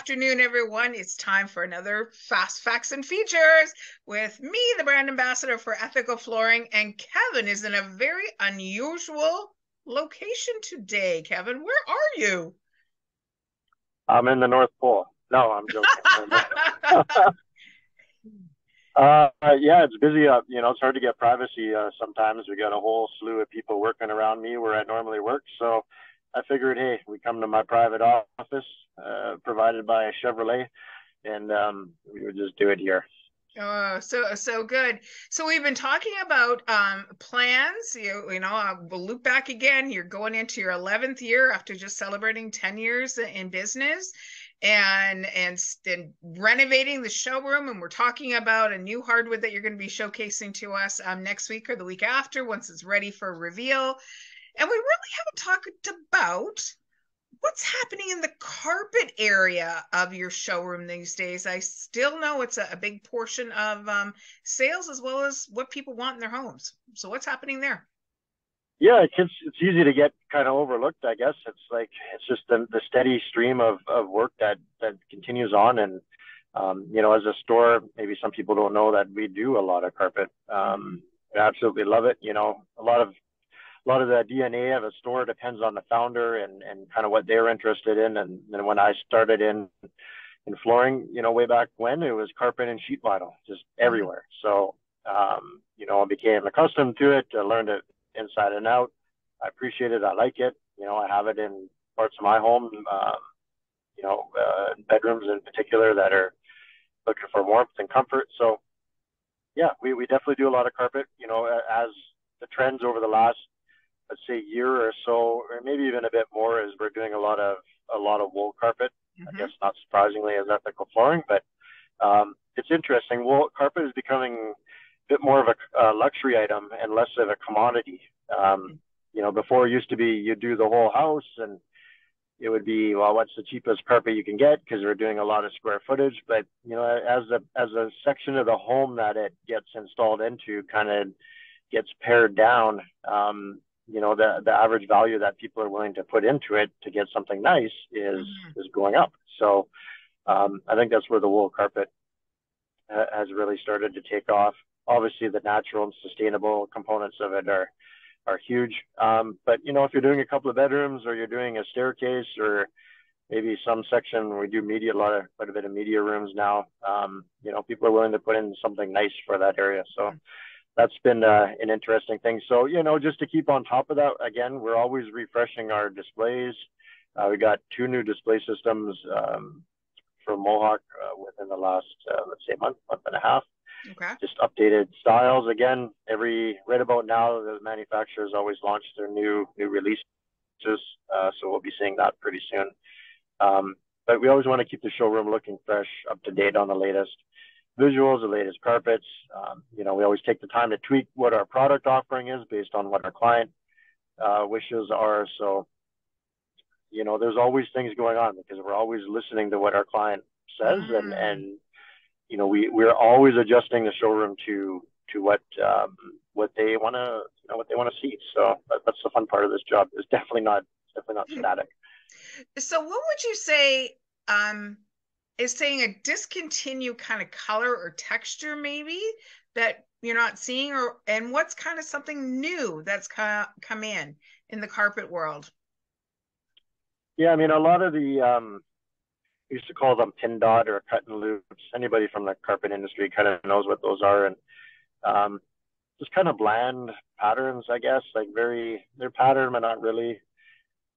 afternoon, everyone. It's time for another Fast Facts and Features with me, the brand ambassador for Ethical Flooring, and Kevin is in a very unusual location today. Kevin, where are you? I'm in the North Pole. No, I'm joking. Yeah, it's busy. It's hard to get privacy. Sometimes we got a whole slew of people working around me where I normally work. So I figured, hey, we come to my private office, provided by a Chevrolet, and we would just do it here. Oh, so good. So we've been talking about plans. We'll loop back again. You're going into your 11th year after just celebrating 10 years in business, and renovating the showroom. And we're talking about a new hardwood that you're going to be showcasing to us next week or the week after once it's ready for reveal. And we really haven't talked about what's happening in the carpet area of your showroom these days. I still know it's a big portion of sales as well as what people want in their homes. So what's happening there? Yeah, it's easy to get kind of overlooked, I guess. It's just the steady stream of work that continues on, and as a store, maybe some people don't know that we do a lot of carpet. I absolutely love it. A lot of the DNA of a store depends on the founder and kind of what they're interested in. And then when I started in flooring, way back when, it was carpet and sheet vinyl just Mhm. everywhere. So I became accustomed to it. I learned it inside and out. I appreciate it. I like it. I have it in parts of my home, bedrooms in particular that are looking for warmth and comfort. So yeah, we definitely do a lot of carpet. As the trends over the last, let's say, year or so, or maybe even a bit more, is we're doing a lot of wool carpet. I guess Mhm. not surprisingly as ethical flooring, but it's interesting. Wool carpet is becoming a bit more of a luxury item and less of a commodity. Before it used to be you do the whole house, and it would be, well, what's the cheapest carpet you can get, because we're doing a lot of square footage. But as a section of the home that it gets installed into kind of gets pared down, the average value that people are willing to put into it to get something nice is Mhm. is going up. So I think that's where the wool carpet has really started to take off. Obviously, the natural and sustainable components of it are huge. But if you're doing a couple of bedrooms, or you're doing a staircase, or maybe some section, we do media, quite a bit of media rooms now. People are willing to put in something nice for that area. So that's been an interesting thing. So, just to keep on top of that, again, we're always refreshing our displays. We got two new display systems from Mohawk within the last, let's say, month and a half. Okay. Just updated styles. Again, right about now, the manufacturers always launch their new releases. So we'll be seeing that pretty soon. But we always want to keep the showroom looking fresh, up to date on the latest visuals, the latest carpets. We always take the time to tweak what our product offering is based on what our client wishes are. So, there's always things going on because we're always listening to what our client says, Mm. and we're always adjusting the showroom to what they want to what they want to see. So that's the fun part of this job. It's definitely not static. So what would you say is saying a discontinued kind of color or texture maybe that you're not seeing, or and what's kind of something new that's come in the carpet world? Yeah, I mean, a lot of the we used to call them pin dot or cut and loops. Anybody from the carpet industry kind of knows what those are, and um, just kind of bland patterns, I guess. Like, they're pattern, but not really.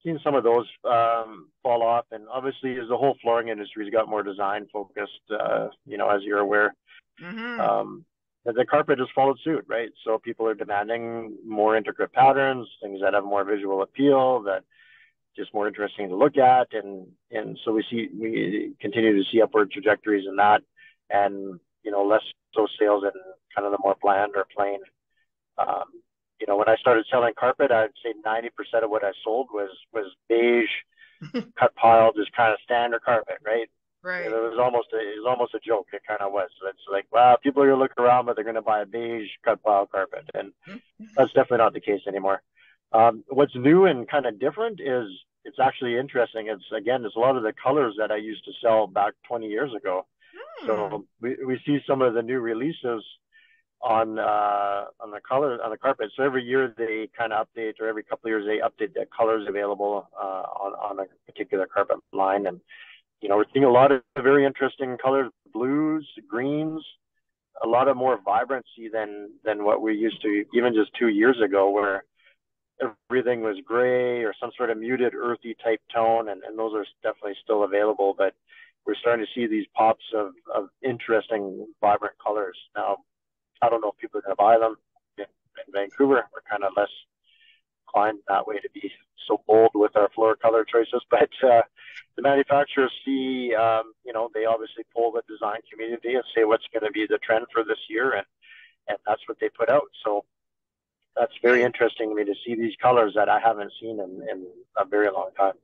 Seen some of those fall off, and obviously, as the whole flooring industry's got more design focused, as you're aware, Mm-hmm. um, the carpet has followed suit, right? So people are demanding more intricate patterns, things that have more visual appeal, that just more interesting to look at, and so we continue to see upward trajectories in that, and less so sales in kind of the more bland or plain. Um, when I started selling carpet, I'd say 90% of what I sold was beige, cut pile, just kind of standard carpet, right? Right. It was almost a joke. It kind of was. It's like, wow, people are gonna look around, but they're gonna buy a beige cut pile carpet, and that's definitely not the case anymore. What's new and kind of different it's actually interesting. It's a lot of the colors that I used to sell back 20 years ago. Hmm. So we see some of the new releases on the carpet. So every year they kind of update, or every couple of years they update the colors available on a particular carpet line. And we're seeing a lot of very interesting colors, blues, greens, a lot of more vibrancy than what we used to even just 2 years ago, where everything was gray or some sort of muted earthy type tone, and those are definitely still available. But we're starting to see these pops of interesting, vibrant colors. Now, I don't know if people are going to buy them in Vancouver. We're kind of less inclined that way to be so bold with our floor color choices. But the manufacturers see, they obviously poll the design community and say what's going to be the trend for this year, and that's what they put out. So that's very interesting to me to see these colors that I haven't seen in a very long time.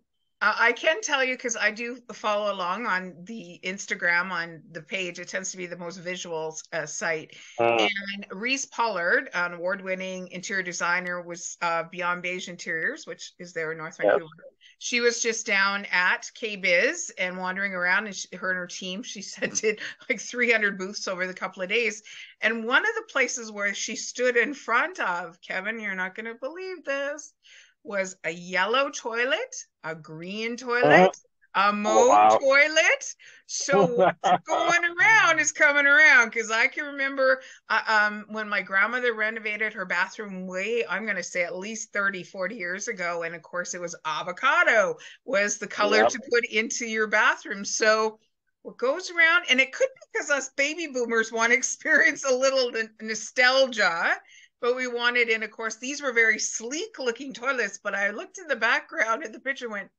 I can tell you because I do follow along on the Instagram on the page. It tends to be the most visual site. Mm. And Reese Pollard, an award-winning interior designer, was Beyond Beige Interiors, which is there in North Yes. Vancouver. She was just down at KBIS and wandering around, and her and her team, she said, did like 300 booths over the couple of days. And one of the places where she stood in front of, Kevin, you're not going to believe this, was a yellow toilet, a green toilet, a mauve toilet. So what's going around is coming around, because I can remember when my grandmother renovated her bathroom I'm going to say at least 30, 40 years ago. And of course, it was avocado was the color to put into your bathroom. So what goes around, and it could be because us baby boomers want to experience a little nostalgia, but we wanted, and of course, these were very sleek looking toilets. But I looked in the background at the picture and went,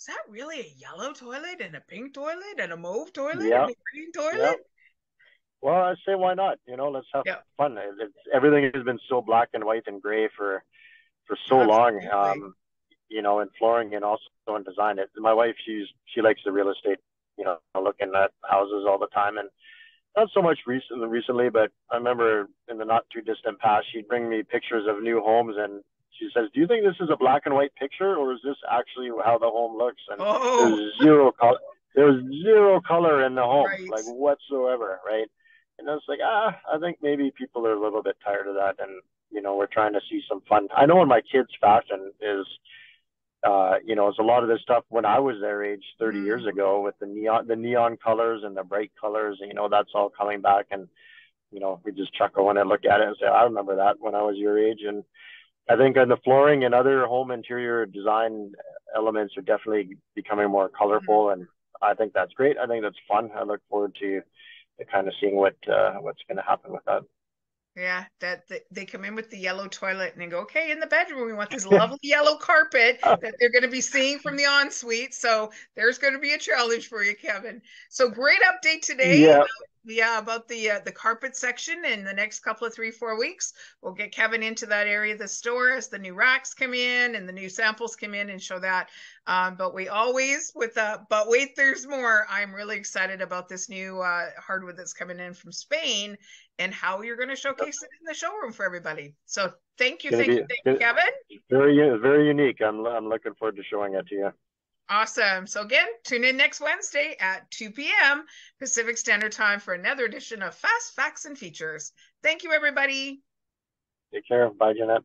is that really a yellow toilet and a pink toilet and a mauve toilet and a green toilet? Well, I say why not? Let's have fun. Everything has been so black and white and gray for so long. In flooring and also in design. My wife, she likes the real estate, looking at houses all the time, and not so much recently, but I remember in the not too distant past, she'd bring me pictures of new homes, and she says, "Do you think this is a black and white picture, or is this actually how the home looks?" And there's zero color. There's zero color in the home, like whatsoever, right? And I was like, I think maybe people are a little bit tired of that, and we're trying to see some fun. I know in my kids' fashion is it's a lot of this stuff when I was their age 30 years ago with the neon colors and the bright colors, that's all coming back. And, we just chuckle when I look at it and say, I remember that when I was your age. And I think on the flooring and other home interior design elements are definitely becoming more colorful. And I think that's great. I think that's fun. I look forward to kind of seeing what's going to happen with that. Yeah, that they come in with the yellow toilet and they go, okay, in the bedroom, we want this lovely yellow carpet that they're going to be seeing from the ensuite. So there's going to be a challenge for you, Kevin. So great update today. About the carpet section in the next couple of 3-4 weeks. We'll get Kevin into that area of the store as the new racks come in and the new samples come in and show that. But we always but wait, there's more. I'm really excited about this new hardwood that's coming in from Spain and how you're going to showcase it in the showroom for everybody. So thank you, Kevin. Very, very unique. I'm looking forward to showing it to you. Awesome. So again, tune in next Wednesday at 2 p.m. Pacific Standard Time for another edition of Fast Facts and Features. Thank you, everybody. Take care. Bye, Jeanette.